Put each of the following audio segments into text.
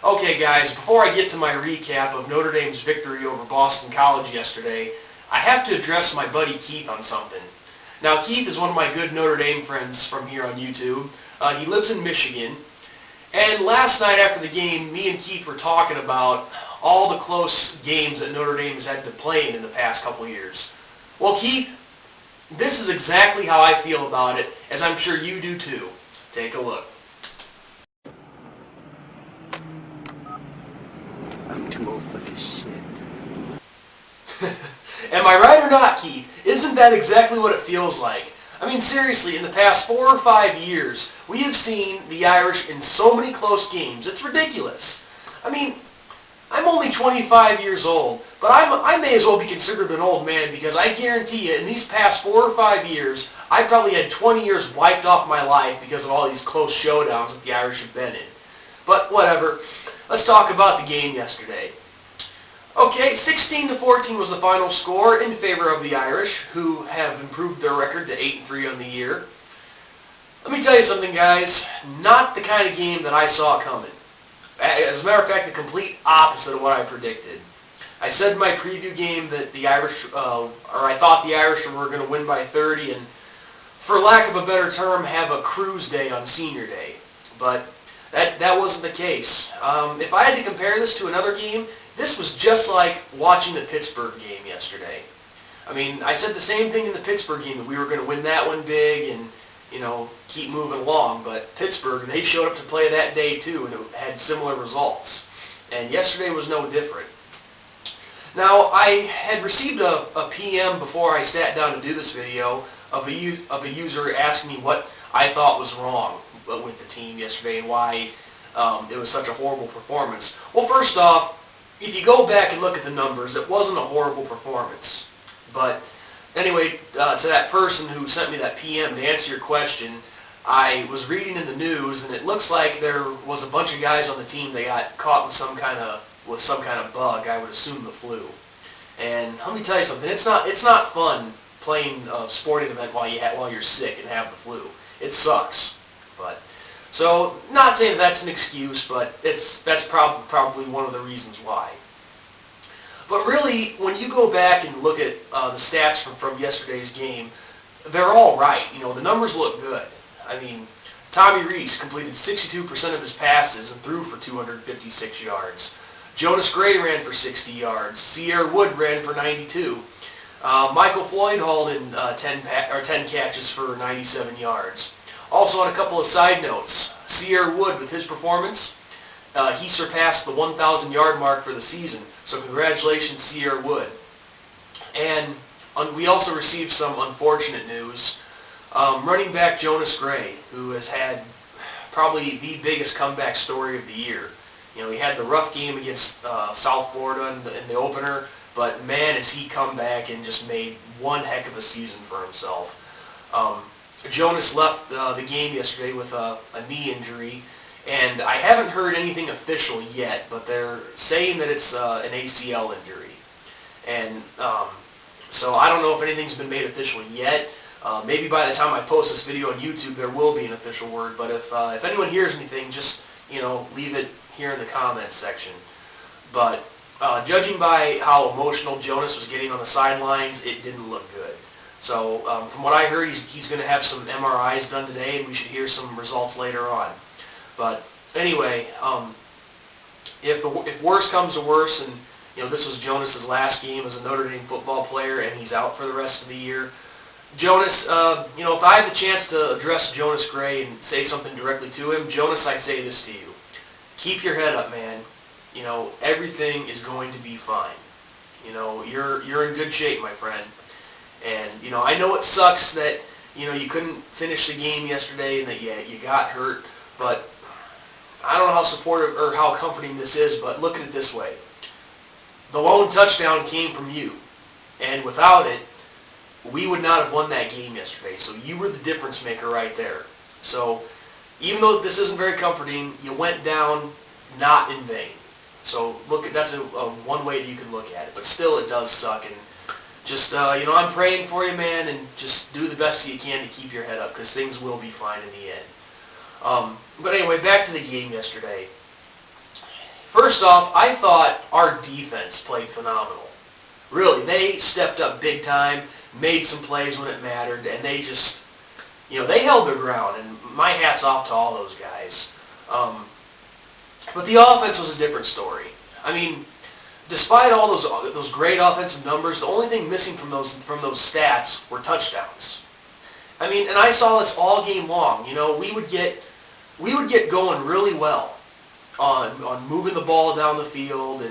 Okay, guys, before I get to my recap of Notre Dame's victory over Boston College yesterday, I have to address my buddy Keith on something. Now, Keith is one of my good Notre Dame friends from here on YouTube. He lives in Michigan. And last night after the game, me and Keith were talking about all the close games that Notre Dame has had to play in the past couple years. Well, Keith, this is exactly how I feel about it, as I'm sure you do too. Take a look. I'm too old for this shit. Am I right or not, Keith? Isn't that exactly what it feels like? I mean, seriously, in the past 4 or 5 years, we have seen the Irish in so many close games. It's ridiculous. I mean, I'm only 25 years old, but I may as well be considered an old man because I guarantee you, in these past 4 or 5 years, I probably had 20 years wiped off my life because of all these close showdowns that the Irish have been in. But whatever. Let's talk about the game yesterday. Okay, 16-14 was the final score in favor of the Irish, who have improved their record to 8-3 on the year. Let me tell you something, guys. Not the kind of game that I saw coming. As a matter of fact, the complete opposite of what I predicted. I said in my preview game that the Irish, or I thought the Irish were going to win by 30, and for lack of a better term, have a cruise day on Senior Day. But that wasn't the case. If I had to compare this to another game, this was just like watching the Pittsburgh game yesterday. I mean, I said the same thing in the Pittsburgh game, that we were going to win that one big and, you know, keep moving along. But Pittsburgh, they showed up to play that day too, and it had similar results. And yesterday was no different. Now, I had received a PM before I sat down to do this video of a user asking me what I thought was wrong with the team yesterday and why it was such a horrible performance. Well, first off, if you go back and look at the numbers, it wasn't a horrible performance. But anyway, to that person who sent me that PM, to answer your question, I was reading in the news, and it looks like there was a bunch of guys on the team that got caught with some kind of bug. I would assume the flu. And let me tell you something. It's not fun playing a sporting event while you're sick and have the flu. It sucks. But so, not saying that's an excuse, but that's probably one of the reasons why. But really, when you go back and look at the stats from yesterday's game, they're all right. You know, the numbers look good. I mean, Tommy Rees completed 62% of his passes and threw for 256 yards. Jonas Gray ran for 60 yards. Sierra Wood ran for 92. Michael Floyd hauled in 10 catches for 97 yards. Also, on a couple of side notes, Sierra Wood, with his performance, he surpassed the 1,000-yard mark for the season. So congratulations, Sierra Wood. And we also received some unfortunate news. Running back Jonas Gray, who has had probably the biggest comeback story of the year. You know, he had the rough game against South Florida in the opener, but man, has he come back and just made one heck of a season for himself. Jonas left the game yesterday with a knee injury, and I haven't heard anything official yet, but they're saying that it's an ACL injury. And so I don't know if anything's been made official yet. Maybe by the time I post this video on YouTube, there will be an official word. But if anyone hears anything, just leave it here in the comments section. But judging by how emotional Jonas was getting on the sidelines, it didn't look good. So from what I heard, he's going to have some MRIs done today, and we should hear some results later on. But anyway, if worse comes to worse, and this was Jonas's last game as a Notre Dame football player, and he's out for the rest of the year, Jonas, if I had the chance to address Jonas Gray and say something directly to him, Jonas, I say this to you: keep your head up, man. Everything is going to be fine. You're in good shape, my friend. And, I know it sucks that, you couldn't finish the game yesterday and that you got hurt, but I don't know how supportive or how comforting this is, but look at it this way. The lone touchdown came from you, and without it, we would not have won that game yesterday. So you were the difference maker right there. So even though this isn't very comforting, you went down not in vain. So that's one way that you can look at it, but still it does suck. And just, I'm praying for you, man, and just do the best you can to keep your head up, because things will be fine in the end. But anyway, back to the game yesterday. first off, I thought our defense played phenomenal. Really, they stepped up big time, made some plays when it mattered, and they just, they held their ground, and my hat's off to all those guys. But the offense was a different story. I mean, despite all those great offensive numbers, the only thing missing from those stats were touchdowns. I mean, and I saw this all game long. We would get going really well on moving the ball down the field,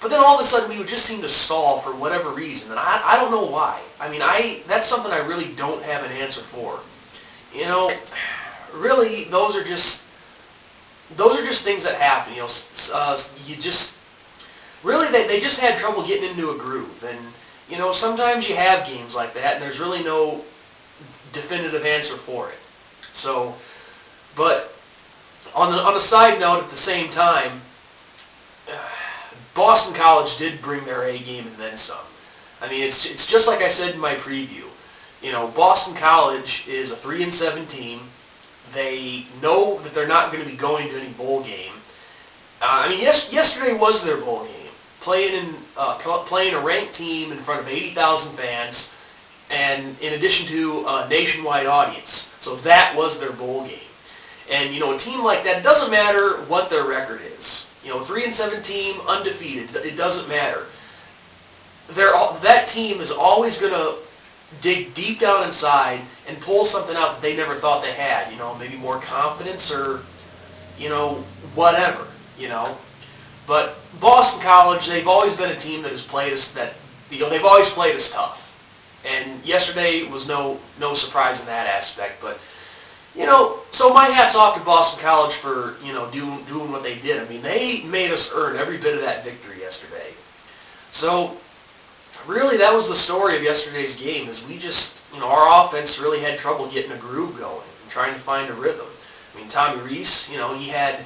but then all of a sudden we would just seem to stall for whatever reason, and I don't know why. I mean, that's something I really don't have an answer for. Really, those are just things that happen. Really, they just had trouble getting into a groove, and sometimes you have games like that, and there's really no definitive answer for it. So, but on a side note, at the same time, Boston College did bring their A game and then some. I mean, it's just like I said in my preview. Boston College is a 3-7 team. They know that they're not going to be going to any bowl game. I mean, yesterday was their bowl game, playing a ranked team in front of 80,000 fans, and in addition to a nationwide audience. So that was their bowl game. And a team like that, it doesn't matter what their record is. 3-7 team, undefeated. It doesn't matter. That team is always going to dig deep down inside and pull something out that they never thought they had. Maybe more confidence or, whatever. But Boston College, they've always been a team that has played us they've always played us tough. And yesterday was no surprise in that aspect. But so my hat's off to Boston College for doing what they did. I mean, they made us earn every bit of that victory yesterday. So really, that was the story of yesterday's game. Is we just our offense really had trouble getting a groove going and trying to find a rhythm. I mean, Tommy Reese, he had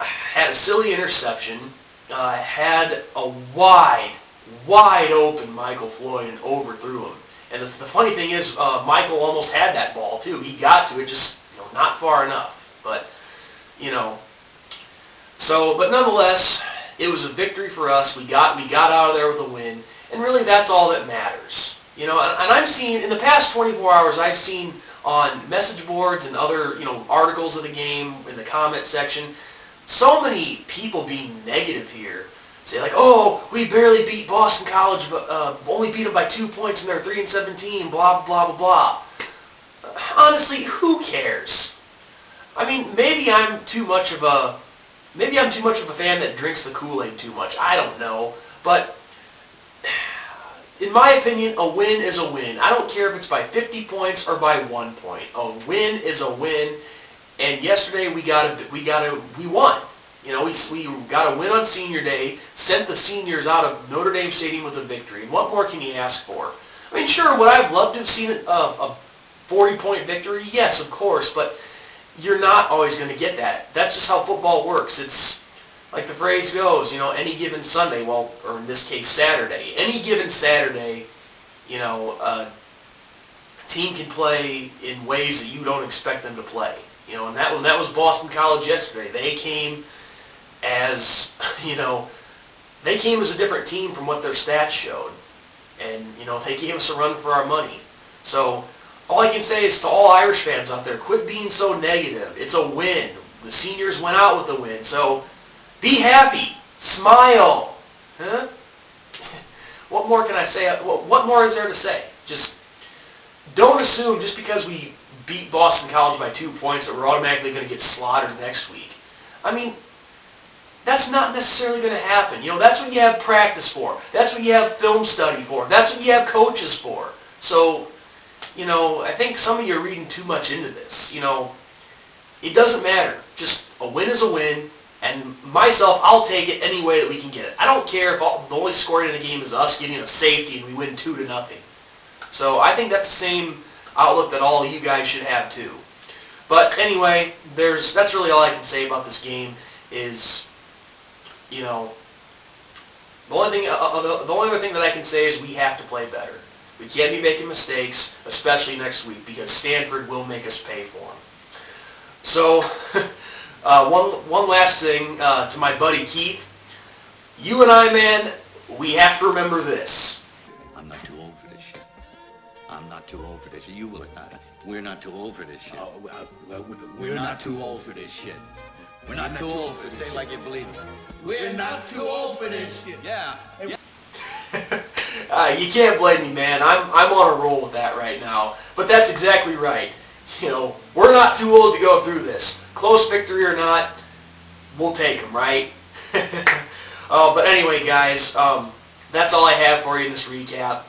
a silly interception, had a wide open Michael Floyd and overthrew him. And the funny thing is, Michael almost had that ball too. He got to it, just not far enough. But but nonetheless, it was a victory for us. We got out of there with a win, and really that's all that matters. And I'm seeing in the past 24 hours, I've seen on message boards and other articles of the game in the comment section, so many people being negative here. Say like, oh, we barely beat Boston College, but only beat them by 2 points, and they're 3-17. Blah blah blah blah. Honestly, who cares? I mean, maybe I'm too much of a fan that drinks the Kool-Aid too much. I don't know, but in my opinion, a win is a win. I don't care if it's by 50 points or by 1 point. A win is a win, and yesterday we won. We got a win on Senior Day, sent the seniors out of Notre Dame Stadium with a victory. And what more can you ask for? I mean, sure, would I have loved to have seen a 40-point victory? Yes, of course, but you're not always going to get that. That's just how football works. It's like the phrase goes, any given Sunday, or in this case Saturday. Any given Saturday, a team can play in ways that you don't expect them to play. And that was Boston College yesterday. They came as a different team from what their stats showed, and they gave us a run for our money. So all I can say is to all Irish fans out there, quit being so negative. It's a win. The seniors went out with a win, so be happy, smile. Huh? What more can I say? What more is there to say? Just don't assume just because we beat Boston College by 2 points that we're automatically going to get slaughtered next week. I mean, that's not necessarily going to happen. That's what you have practice for. That's what you have film study for. That's what you have coaches for. So, I think some of you are reading too much into this. It doesn't matter. Just a win is a win, and myself, I'll take it any way that we can get it. I don't care if the only score in the game is us getting a safety and we win 2-0. So I think that's the same outlook that all you guys should have too. But anyway, that's really all I can say about this game is, the only other thing that I can say is we have to play better. We can't be making mistakes, especially next week, because Stanford will make us pay for them. So, One last thing to my buddy Keith. You and I, man, we have to remember this. I'm not too old for this shit. I'm not too old for this shit. You will not. We're not too old for this shit. We're not too old for this shit. We're not too old for this. Say it like you believe it. We're not too old for this shit. Yeah. You can't blame me, man. I'm on a roll with that right now. But that's exactly right. You know, we're not too old to go through this. Close victory or not, we'll take them, right? But anyway, guys, that's all I have for you in this recap.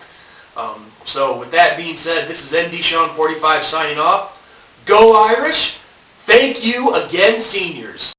So with that being said, this is ND Sean 45 signing off. Go Irish! Thank you again, seniors.